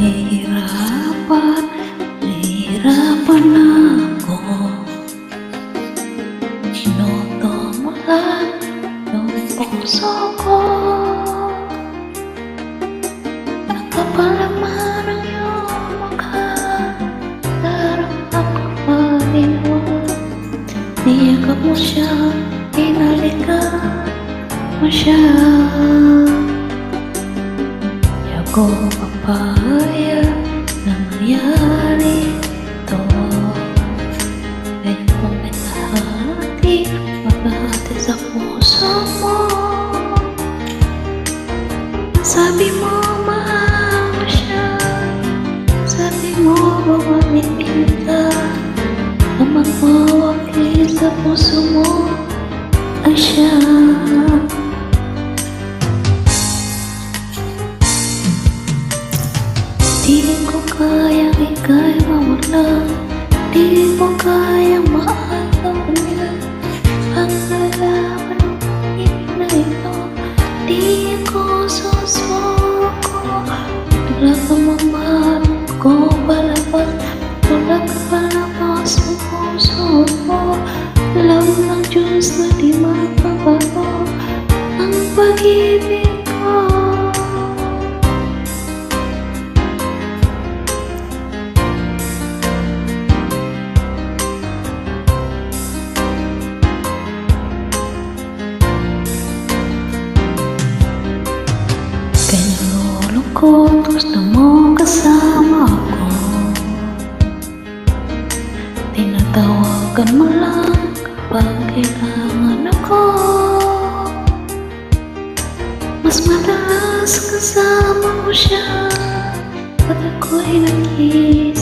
nahihirapan ako. Inoto mo lang yung puso ko. Nakapalaman ang iyong mukha, darap ako paliwan. Niyakap mo siya, hinalikan mo siya. Di ako papayag na mangyari ito. Ngayon kong itahati, maghahati sa puso mo. Sabi mo mahal mo siya, sabi mo babalikin ka. Ang magmawakil sa puso mo ay siya. Di ko kayang ika'y mawala, di ko kayang maagaw niya. Ang lalaman ng ibig na ito, di ko susuko. Wala ka mamahal ko palabas, wala ka palabas sa puso ko. Alam ng Diyos na di mapabago ang pag-ibig ko. Nalulungkot, gusto mo kasama ako. Tinatawagan mo lang kapag kailangan ako. Mas madalas kasama mo siya at ako'y nag-iisa.